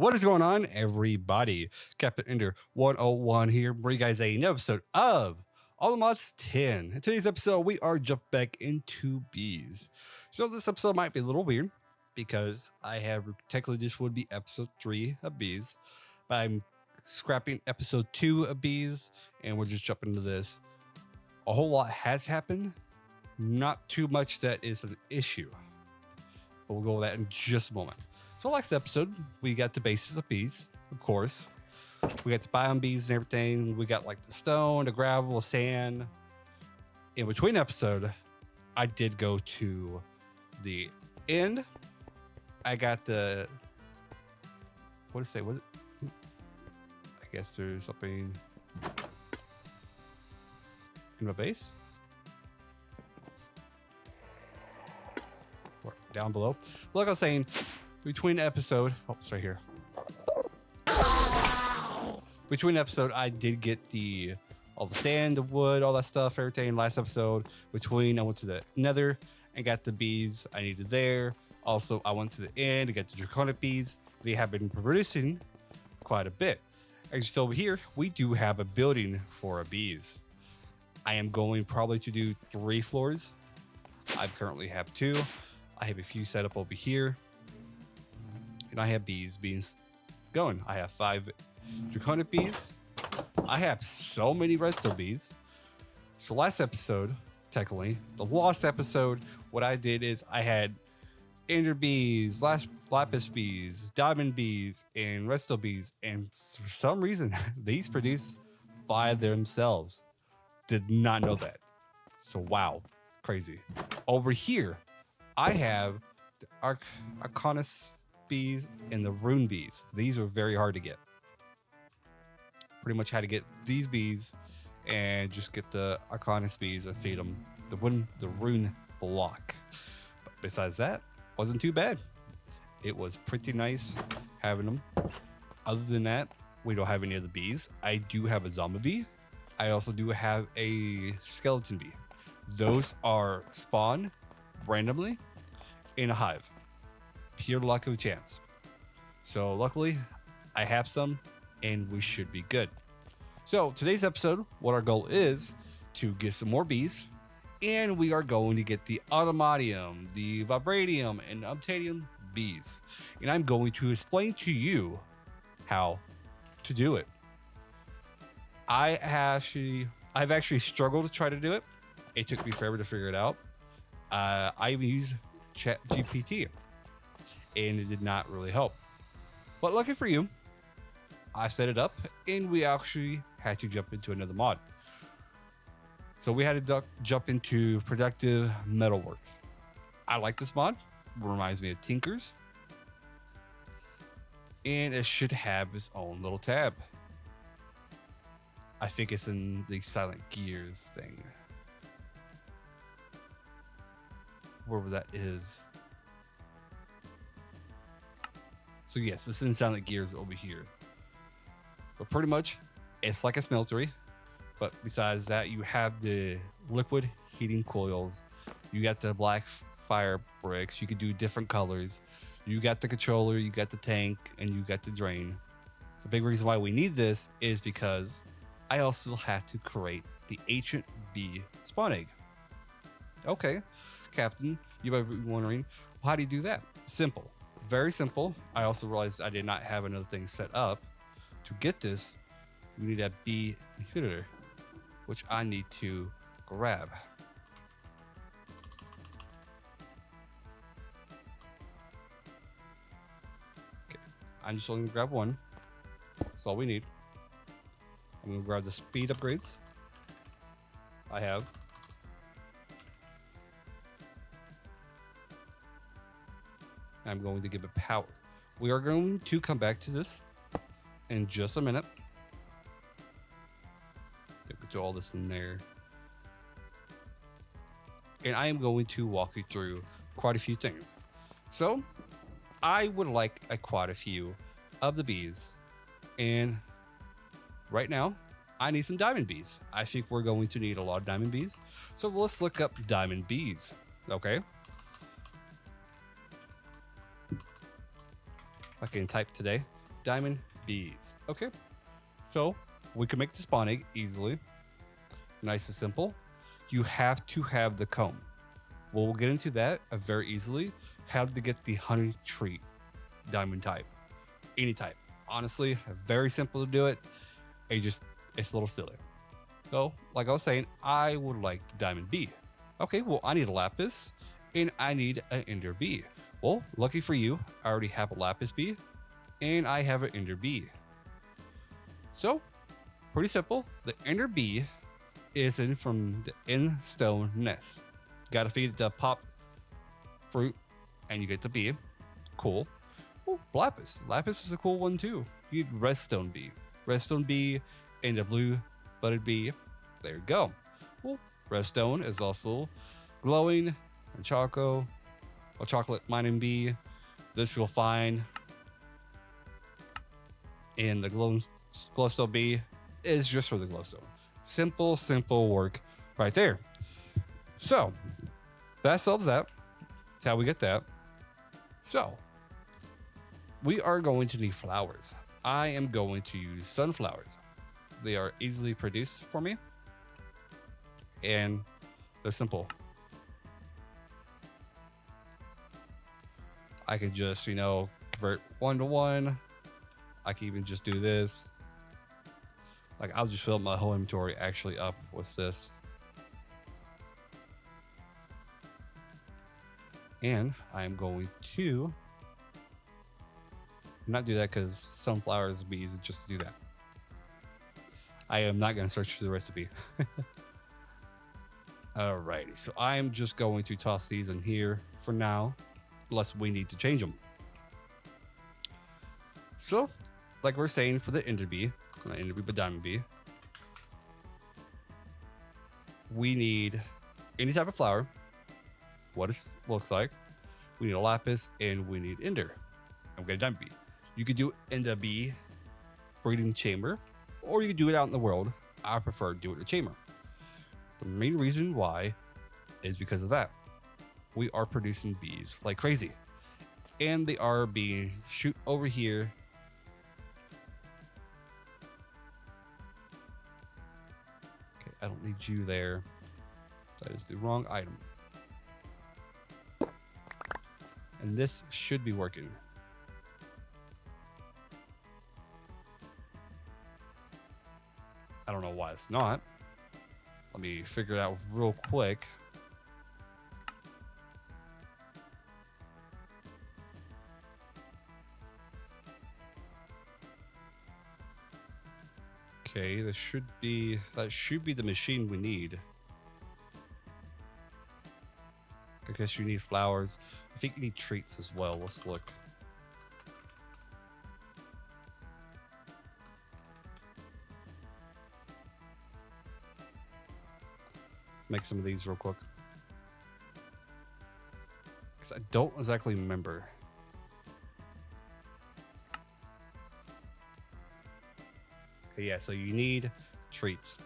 What is going on, everybody? Captain Ender 101 here, bring you guys a new episode of All the Mods 10. In today's episode, we are jumping back into bees. So this episode might be a little weird because I have technically this would be episode 3 of bees, but I'm scrapping episode 2 of bees, and we're just jumping into this. A whole lot has happened, not too much that is an issue, but we'll go over that in just a moment. So last episode, we got the basis of bees, of course. We got the biome bees and everything. We got like the stone, the gravel, the sand. In between episode, I did go to the end. I got the, what to say, was it? I guess there's something in my base. Or down below. Like I was saying, between episode, oh, it's right here. Between episode, I did get all the sand, the wood, all that stuff, everything. Last episode, I went to the nether and got the bees I needed there. Also, I went to the end and got the draconic bees. They have been producing quite a bit. And so over here, we do have a building for our bees. I am going probably to do 3 floors. I currently have 2. I have a few set up over here. And I have bees going. I have 5 draconic bees. I have so many redstone bees. So last episode, technically, the lost episode, what I did is I had ender bees, lapis bees, diamond bees, and redstone bees. And for some reason, these produce by themselves. Did not know that. So wow, crazy. Over here, I have the Arcanus bees and the rune bees. These are very hard to get. Pretty much had to get these bees and just get the Arcanus bees and feed them the rune block. But besides that, wasn't too bad. It was pretty nice having them. Other than that, we don't have any other bees. I do have a zombie bee. I also do have a skeleton bee. Those are spawned randomly in a hive. Pure luck of a chance. So luckily, I have some, and we should be good. So today's episode, what our goal is to get some more bees, and we are going to get the automatium, the vibranium, and obsidian bees. And I'm going to explain to you how to do it. I've actually struggled to try to do it. It took me forever to figure it out. I even used ChatGPT, and it did not really help. But lucky for you, I set it up, and we actually had to jump into another mod. So we had to jump into productive metalworks. I like this mod. It reminds me of Tinker's. And it should have its own little tab. I think it's in the Silent Gears thing. Wherever that is. So yes, it's in Silent Gears over here. But pretty much, it's like a smeltery. But besides that, you have the liquid heating coils. You got the black fire bricks. You can do different colors. You got the controller, you got the tank, and you got the drain. The big reason why we need this is because I also have to create the ancient bee spawn egg. Okay, Captain, you might be wondering, well, how do you do that? Simple. Very simple. I also realized I did not have another thing set up. To get this, we need a bee inhibitor, which I need to grab. Okay, I'm just only gonna grab one. That's all we need. I'm gonna grab the speed upgrades I have. I'm going to give it power. We are going to come back to this in just a minute. Put all this in there. And I am going to walk you through quite a few things. So I would like quite a few of the bees. And right now, I need some diamond bees. I think we're going to need a lot of diamond bees. So let's look up diamond bees. Okay. I can type today. diamond bees. Okay, so we can make the spawn egg easily. Nice and simple. You have to have the comb. Well, we'll get into that very easily. How to get the honey tree diamond type. Any type. Honestly, very simple to do it. It's a little silly. So, like I was saying, I would like the diamond bee. Okay, well, I need a lapis and I need an ender bee. Well, lucky for you, I already have a lapis bee and I have an ender bee. So, pretty simple. The ender bee is in from the end stone nest. Gotta feed it the pop fruit and you get the bee. Cool. Oh, lapis. Lapis is a cool one too. You need redstone bee. Redstone bee and the blue buttered bee. There you go. Well, redstone is also glowing and chocolate mining bee. This you'll find in the glowstone bee is just for the glowstone. Simple work right there. So that solves that. That's how we get that. So we are going to need flowers. I am going to use sunflowers. They are easily produced for me and they're simple. I can just, convert 1 to 1. I can even just do this. Like, I'll just fill my whole inventory actually up with this. And I'm going to not do that because sunflowers bees just do that. I am not going to search for the recipe. Alrighty, so I am just going to toss these in here for now, unless we need to change them. So, like we're saying for the ender bee, not ender bee, but diamond bee, we need any type of flower, what it looks like. We need a lapis and we need ender. I'm going to diamond bee. You could do ender bee breeding chamber, or you could do it out in the world. I prefer to do it in the chamber. The main reason why is because of that. We are producing bees like crazy. And they are being shoot over here. Okay, I don't need you there. That is the wrong item. And this should be working. I don't know why it's not. Let me figure it out real quick. Okay, that should be the machine we need. I guess you need flowers. I think you need treats as well. Let's look. Make some of these real quick. Because I don't exactly remember. Okay, yeah, so you need treats.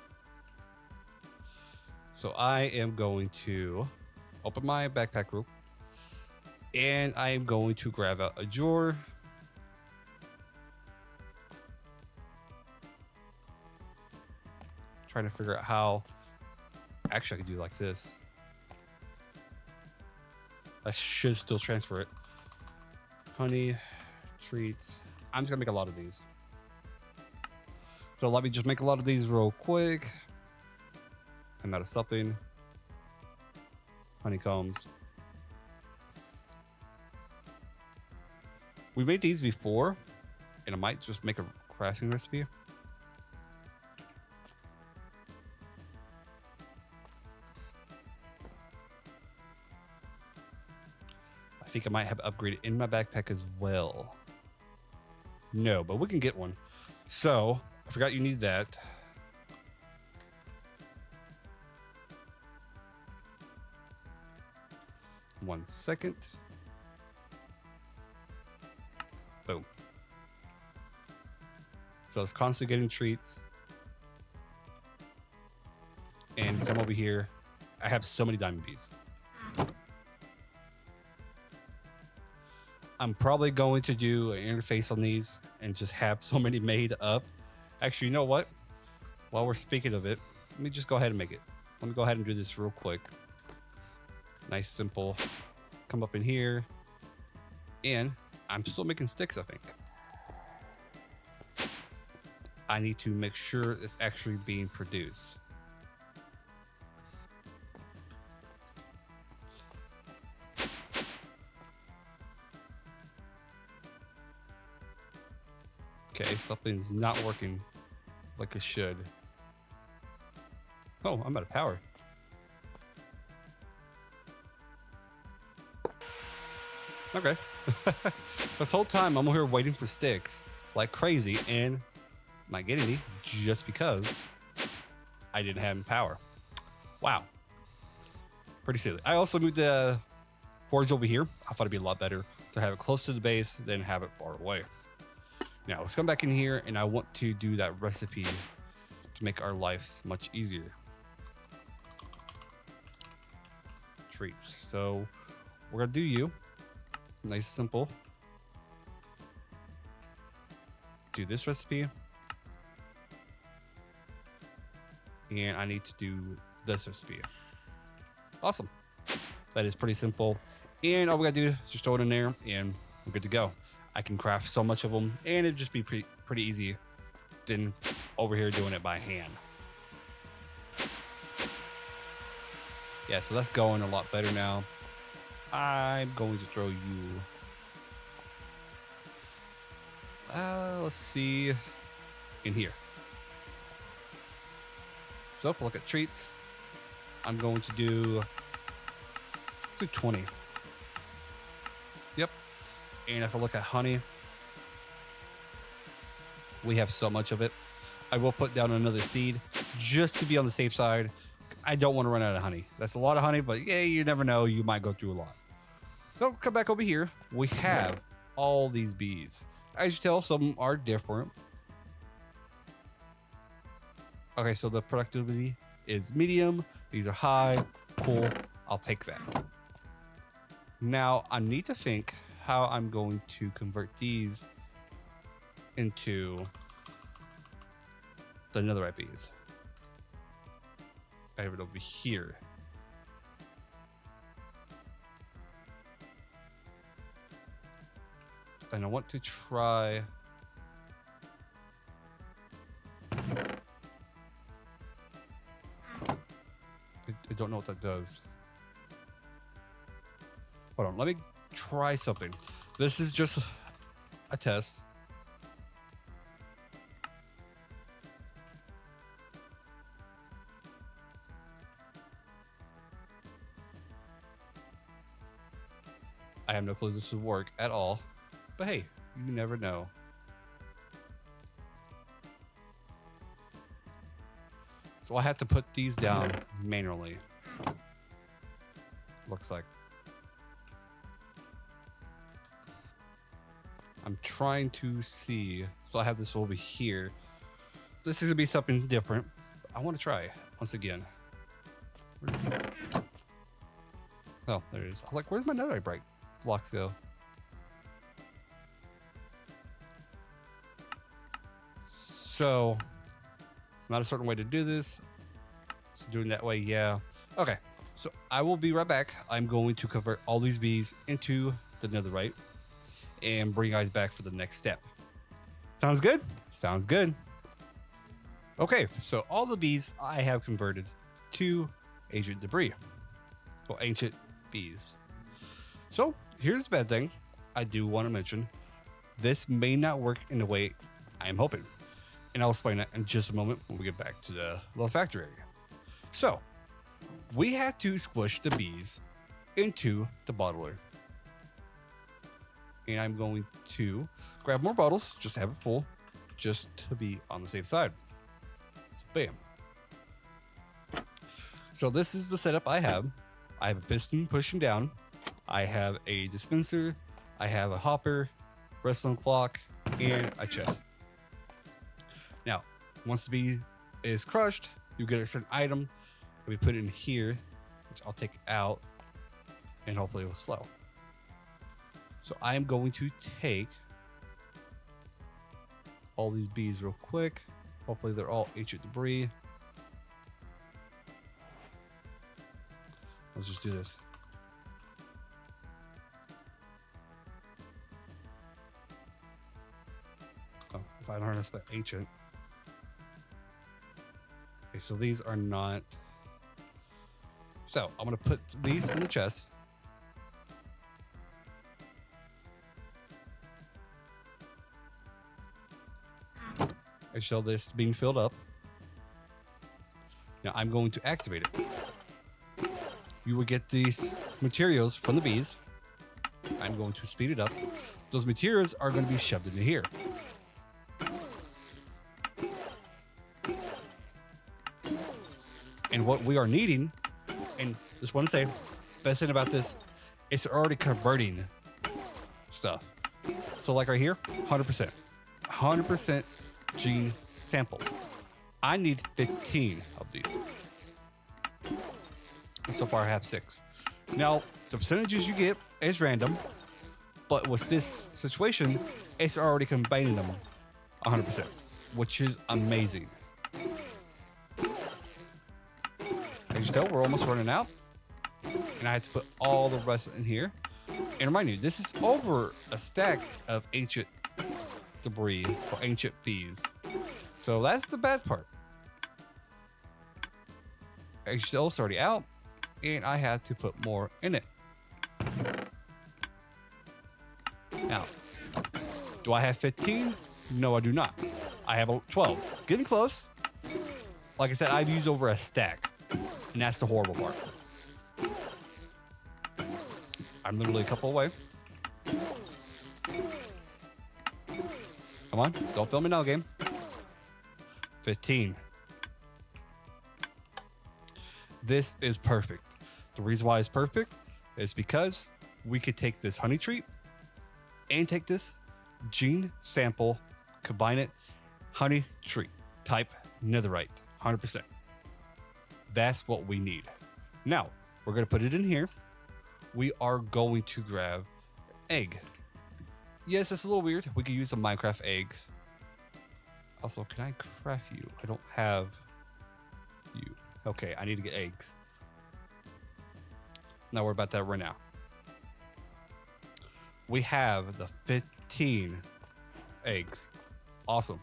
So I am going to open my backpack group. And I am going to grab out a drawer. Trying to figure out how. Actually, I could do like this. I should still transfer it. Honey, treats. I'm just gonna make a lot of these. So let me just make a lot of these real quick. I'm out of something. Honeycombs. We made these before, and I might just make a crafting recipe. I think I might have upgraded in my backpack as well. No, but we can get one. So, I forgot you need that. One second. Boom. So it's constantly getting treats. And you come over here. I have so many diamond bees. I'm probably going to do an interface on these and just have so many made up. Actually, you know what? While we're speaking of it, let me just go ahead and make it. Let me go ahead and do this real quick. Nice, simple. Come up in here. And I'm still making sticks, I think. I need to make sure it's actually being produced. Okay, something's not working like it should. Oh, I'm out of power. Okay. This whole time I'm over here waiting for sticks like crazy and not getting any just because I didn't have any power. Wow. Pretty silly. I also moved the forge over here. I thought it'd be a lot better to have it close to the base than have it far away. Now let's come back in here and I want to do that recipe to make our lives much easier. Treats. So we're gonna do you. Nice, simple. Do this recipe. And I need to do this recipe. Awesome. That is pretty simple. And all we gotta do is just throw it in there and we're good to go. I can craft so much of them and it'd just be pretty easy than over here doing it by hand. Yeah, so that's going a lot better now. I'm going to throw you. Let's see. In here. So if I look at treats, I'm going to do 20. Yep. And if I look at honey, we have so much of it. I will put down another seed just to be on the safe side. I don't want to run out of honey. That's a lot of honey, but yeah, you never know. You might go through a lot. So come back over here. We have all these bees. As you tell, some are different. Okay, so the productivity is medium. These are high. Cool. I'll take that. Now I need to think how I'm going to convert these into the netherite bees. I have it over here. And I want to try. I don't know what that does. Hold on, let me try something. This is just a test. I have no clue this would work at all, but hey, you never know. So I have to put these down manually. Looks like. I'm trying to see. So I have this over here. This is gonna be something different. I want to try once again. Oh, there it is. I was like, where's my netherite bright blocks go? So it's not a certain way to do this. So doing that way, yeah. Okay, so I will be right back. I'm going to convert all these bees into the netherite and bring you guys back for the next step. Sounds good? Sounds good. Okay, so all the bees I have converted to ancient debris. Well, ancient bees. So here's the bad thing. I do want to mention this may not work in the way I am hoping. And I'll explain that in just a moment when we get back to the little factory area. So we had to squish the bees into the bottler. And I'm going to grab more bottles, just to have it full, just to be on the safe side. So bam. So this is the setup I have. I have a piston pushing down. I have a dispenser. I have a hopper, redstone clock, and a chest. Now, once the bee is crushed, you get a certain item. And we put it in here, which I'll take out, and hopefully it will slow. So I am going to take all these bees real quick. Hopefully they're all ancient debris. Let's just do this. Oh, if I learn this about ancient. Okay, so these are not. So I'm gonna put these in the chest. I show this being filled up. Now I'm going to activate it. You will get these materials from the bees. I'm going to speed it up. Those materials are going to be shoved into here. And what we are needing, and just want to say, best thing about this, it's already converting stuff. So like right here, 100%. 100% gene samples. I need 15 of these. And so far I have 6. Now, the percentages you get is random, but with this situation, it's already combining them 100%, which is amazing. As you tell, we're almost running out, and I had to put all the rest in here. And remind you, this is over a stack of ancient debris or ancient bees. So that's the bad part. As you tell, it's already out, and I had to put more in it. Now, do I have 15? No, I do not. I have 12. Getting close. Like I said, I've used over a stack. And that's the horrible part. I'm literally a couple away. Come on, don't film me now, game. 15. This is perfect. The reason why it's perfect is because we could take this honey treat and take this gene sample, combine it, honey treat, type netherite, 100%. That's what we need. Now, we're going to put it in here. We are going to grab egg. Yes, it's a little weird. We could use some Minecraft eggs. Also, can I craft you? I don't have you. Okay, I need to get eggs. Not worry about that right now. We have the 15 eggs. Awesome.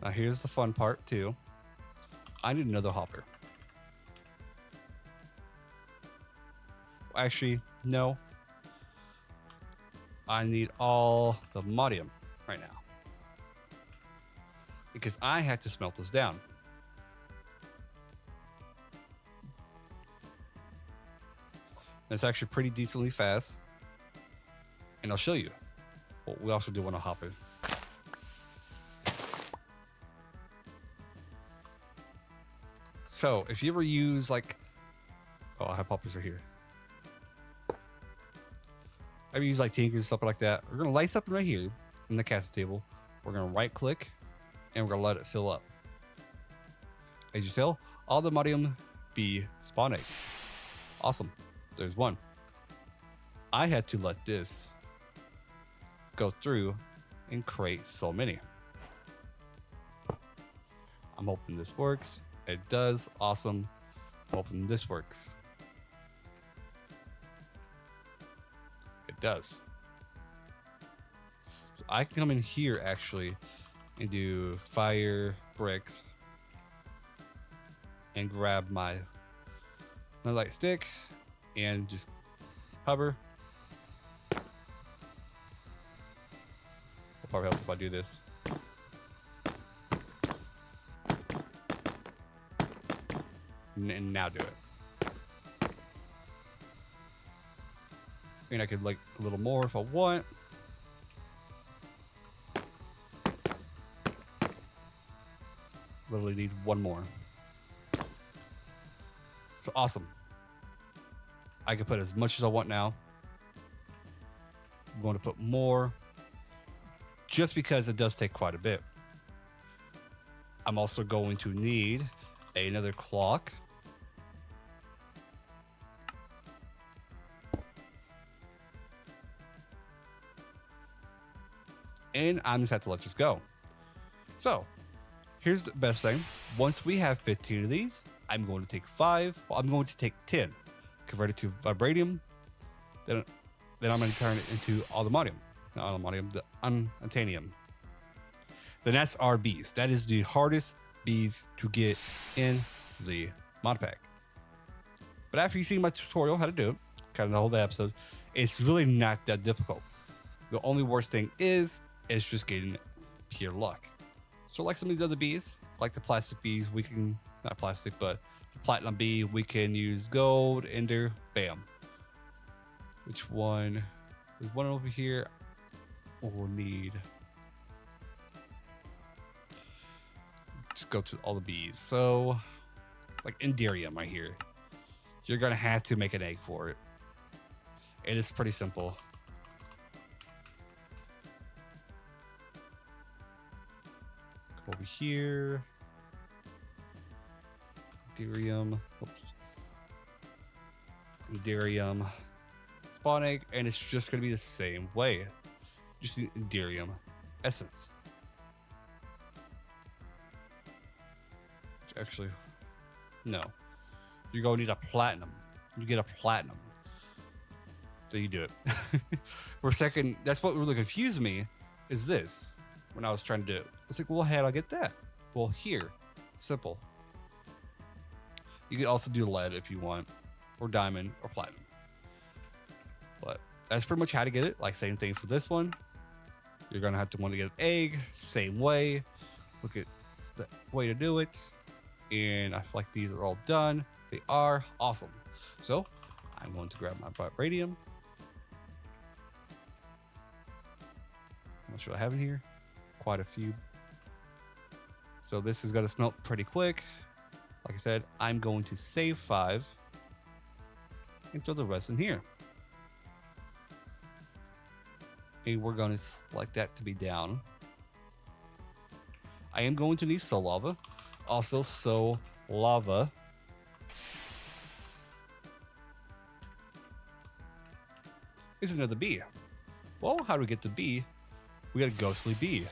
Now here's the fun part too. I need another hopper. Actually, no. I need all the modium right now. Because I had to smelt this down. It's actually pretty decently fast. And I'll show you. Well, we also do want to hop in. So if you ever use like, oh, I have poppers right here. I use like tinkers and stuff like that. We're gonna light something right here in the casting table. We're gonna right click and we're gonna let it fill up. As you tell, all the modium be spawn eggs. Awesome. There's one. I had to let this go through and create so many. I'm hoping this works. It does. Awesome. I'm hoping this works. It does. So I can come in here actually and do fire bricks and grab my light stick and just hover. It'll probably help if I do this. And now do it. And I could like a little more if I want. Literally need one more. So awesome. I can put as much as I want now. I'm going to put more just because it does take quite a bit. I'm also going to need another clock. and I'm just have to let this go. So here's the best thing. Once we have 15 of these, I'm going to take 5. Well, I'm going to take 10, convert it to vibranium. Then I'm going to turn it into aluminium. Not aluminium, the titanium. Then that's our bees. That is the hardest bees to get in the mod pack. But after you see my tutorial how to do it, kind of the whole episode, it's really not that difficult. The only worst thing is just getting pure luck. So like some of these other bees, like the plastic bees, we can, not plastic, but the platinum bee, we can use gold, ender, bam. Which one? There's one over here. We'll need, just go to all the bees. So like Enderium right here. You're gonna have to make an egg for it. It is pretty simple. Come over here. Enderium. Oops. Enderium. Spawn egg, and it's just gonna be the same way. Just the Enderium essence. Which actually, no. You're gonna need a platinum. You get a platinum. So you do it. For a second, that's what really confused me, is this. When I was trying to do it. It's like, well, how do I get that? Well, here. Simple. You can also do lead if you want, or diamond, or platinum. But that's pretty much how to get it. Like, same thing for this one. You're gonna have to want to get an egg, same way. Look at the way to do it. And I feel like these are all done. They are awesome. So I'm going to grab my vibranium. How much do I have in here? Quite a few. So this is gonna smelt pretty quick. Like I said, I'm going to save 5 and throw the rest in here. And we're going to select that to be down. I am going to need soul lava. Also, soul lava. Is another bee. Well, how do we get the bee? We got a ghostly bee.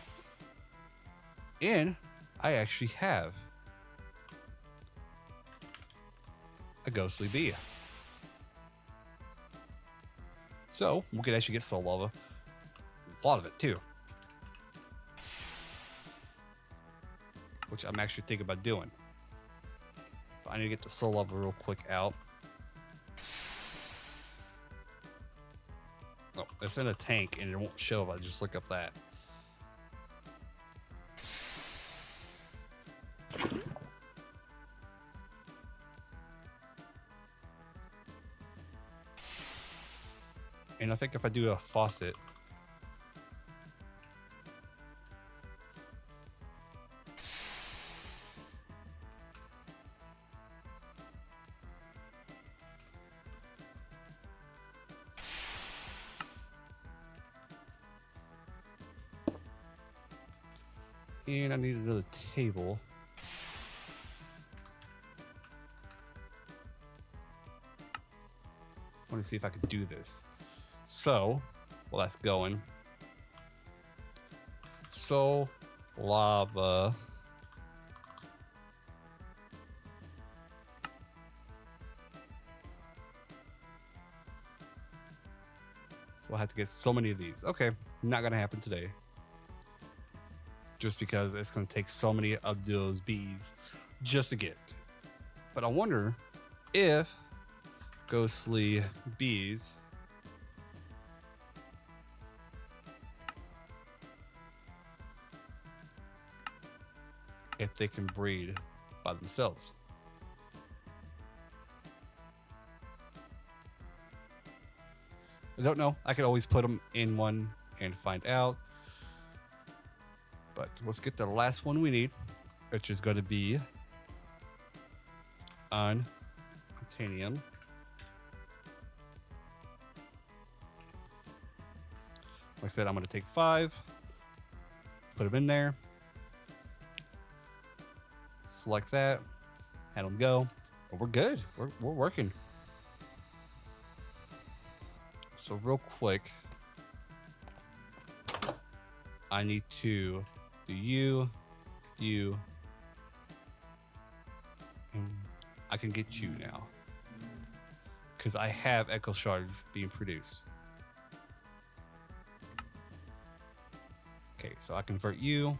And I actually have a ghostly bee. So we could actually get soul lava. A lot of it too. Which I'm actually thinking about doing. But I need to get the soul lava real quick out. Oh, it's in a tank and it won't show if I just look up that. And I think if I do a faucet, and I need another table. I want to see if I could do this. So, well, that's going. So, lava. So I have to get so many of these. Okay, not gonna happen today. Just because it's gonna take so many of those bees just to get. But I wonder if ghostly bees if they can breed by themselves. I don't know. I could always put them in one and find out. But let's get the last one we need, which is going to be on titanium. Like I said, I'm going to take 5, put them in there, select that, have them go, and we're good. We're working. So real quick, I need to do you, and I can get you now. Because I have echo shards being produced. Okay, so I convert you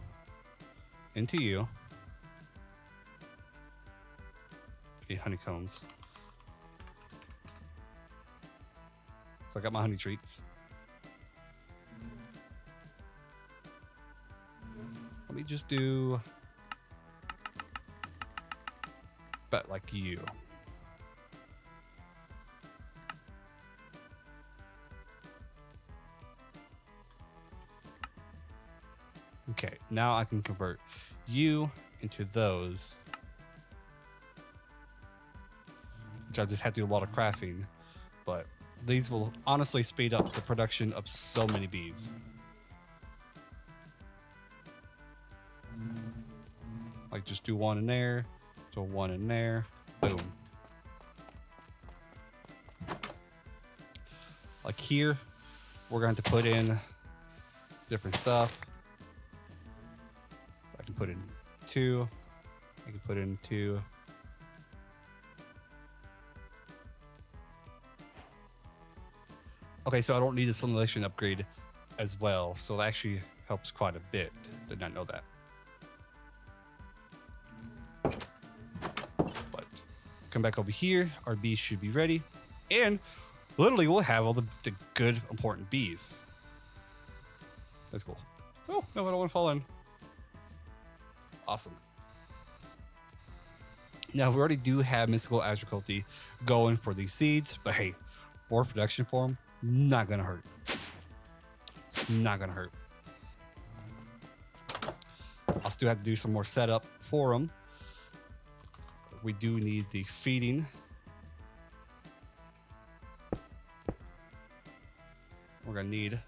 into you. Honeycombs. So I got my honey treats. Let me just do bet like you. Okay, now I can convert you into those. Which I just had to do a lot of crafting, but these will honestly speed up the production of so many bees. Like just do one in there, do one in there, boom. Like here, we're going to put in different stuff. I can put in 2, I can put in 2. Okay, so I don't need a simulation upgrade as well, so that actually helps quite a bit. Did not know that. But come back over here, our bees should be ready, and literally we'll have all the good, important bees. That's cool. Oh, no, I don't want to fall in. Awesome. Now, we already do have mystical difficulty going for these seeds, but hey, more production for them, not gonna hurt. It's not gonna hurt. I'll still have to do some more setup for them. We do need the feeding. We're gonna need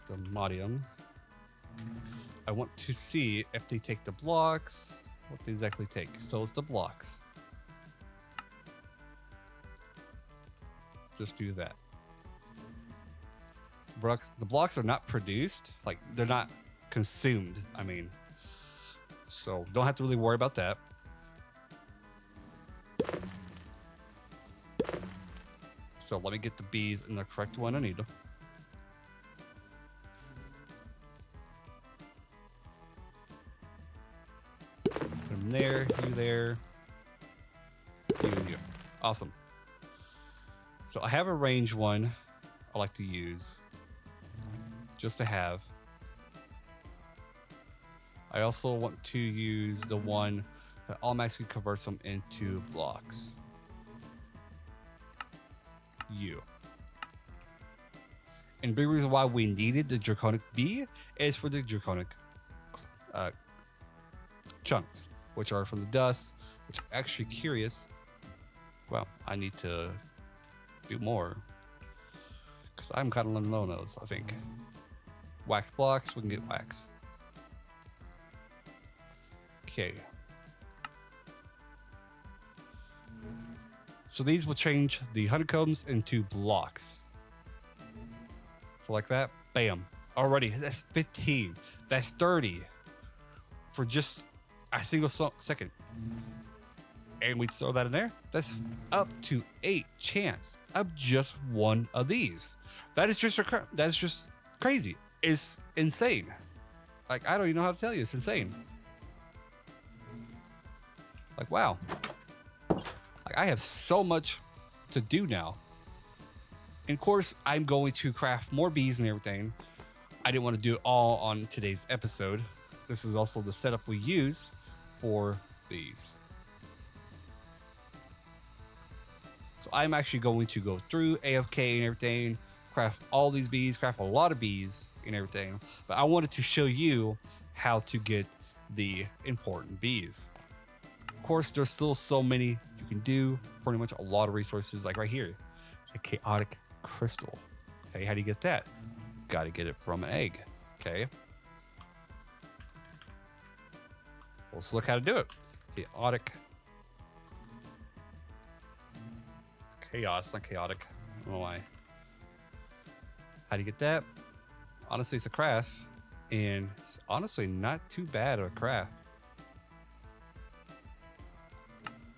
the modium. I want to see if they take the blocks, what they exactly take. So it's the blocks. Let's just do that. The blocks are not produced, like they're not consumed, I mean. So don't have to really worry about that. So let me get the bees in the correct one I need them. Put them there, you there, you and you. Awesome. So I have a range one I like to use just to have. I also want to use the one that automatically converts them into blocks. You. And the big reason why we needed the draconic bee is for the draconic chunks, which are from the dust, which I'm actually curious. Well, I need to do more because I'm kind of low on those, I think. Wax blocks, we can get wax. Okay. So these will change the honeycombs into blocks. So like that, bam. Already, that's 15. That's 30 for just a single second. And we throw that in there. That's up to 8 chance of just one of these. That is just crazy. It's insane. Like, I don't even know how to tell you. It's insane. Like, wow. Like, I have so much to do now. And of course, I'm going to craft more bees and everything. I didn't want to do it all on today's episode. This is also the setup we use for these. So I'm actually going to go through AFK and everything, craft all these bees, craft a lot of bees and everything. But I wanted to show you how to get the important bees. Of course, there's still so many you can do, pretty much a lot of resources, like right here, a chaotic crystal. Okay, how do you get that? Got to get it from an egg. Okay. Let's look how to do it. Chaotic. Chaos, not chaotic. I don't know why. How do you get that? honestly, it's a craft, and it's honestly not too bad of a craft,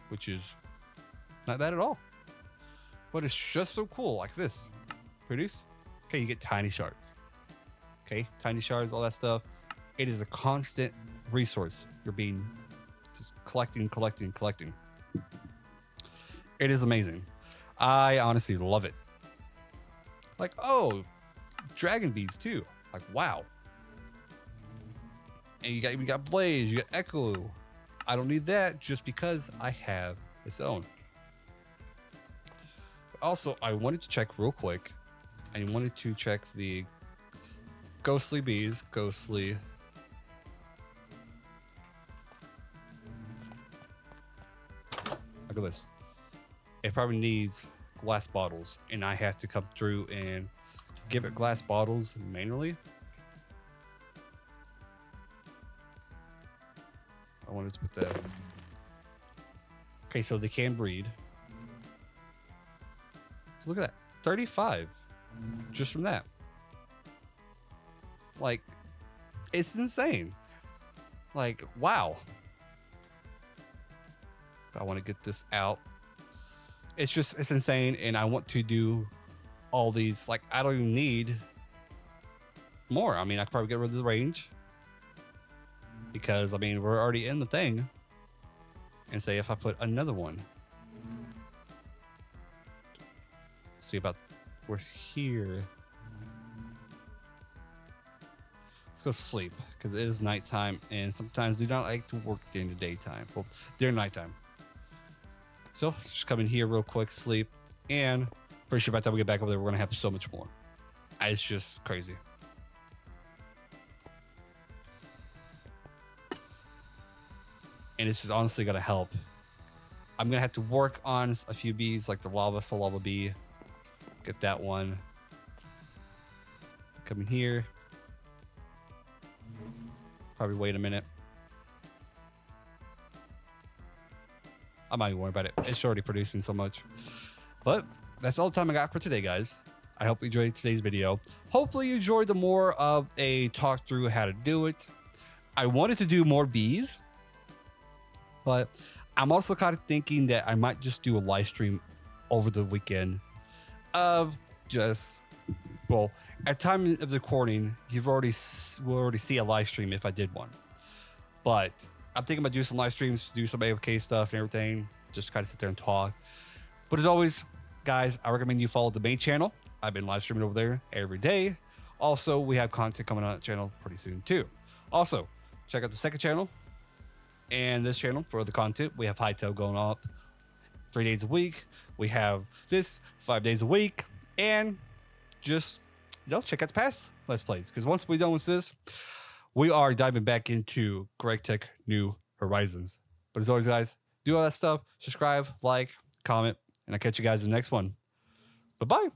which is not bad at all. But it's just so cool, like this. Produce. Okay, you get tiny shards. Okay, tiny shards, all that stuff. It is a constant resource. You're being just collecting. It is amazing. I honestly love it. Like, oh, dragon beads too. Like, wow. And you got blaze, you got echo. I don't need that just because I have its own. But also, I wanted to check real quick. I wanted to check the ghostly bees. Ghostly. Look at this. It probably needs glass bottles, and I have to come through and give it glass bottles manually. I wanted to put that. Okay, so they can breed. Look at that. 35 just from that. Like, it's insane. Like, wow. I want to get this out. It's insane, and I want to do all these. Like, I don't even need more. I mean, I could probably get rid of the range because, I mean, we're already in the thing. And say if I put another one. See about, we're here. Let's go sleep because it is nighttime, and sometimes do not like to work during the daytime. Well, during nighttime. So just come in here real quick, sleep, and pretty sure by the time we get back over there, we're gonna have so much more. It's just crazy. And it's just honestly gonna help. I'm gonna have to work on a few bees like the lava bee. Get that one. Come in here. Probably wait a minute. I'm not even worried about it. It's already producing so much. But that's all the time I got for today, guys. I hope you enjoyed today's video. Hopefully you enjoyed the more of a talk through how to do it. I wanted to do more bees, but I'm also kind of thinking that I might just do a live stream over the weekend of just, well, at time of the recording, we'll already see a live stream if I did one. But I'm thinking about doing some live streams, do some AFK stuff and everything, just kind of sit there and talk. But as always, guys, I recommend you follow the main channel. I've been live streaming over there every day. Also, we have content coming on that channel pretty soon too. Also, check out the second channel and this channel for the content. We have Hightail going up 3 days a week. We have this 5 days a week, and just, you know, check out the past Let's Plays, because once we're done with this, we are diving back into Greg Tech New Horizons. But as always, guys, do all that stuff. Subscribe, like, comment, and I'll catch you guys in the next one. Bye-bye.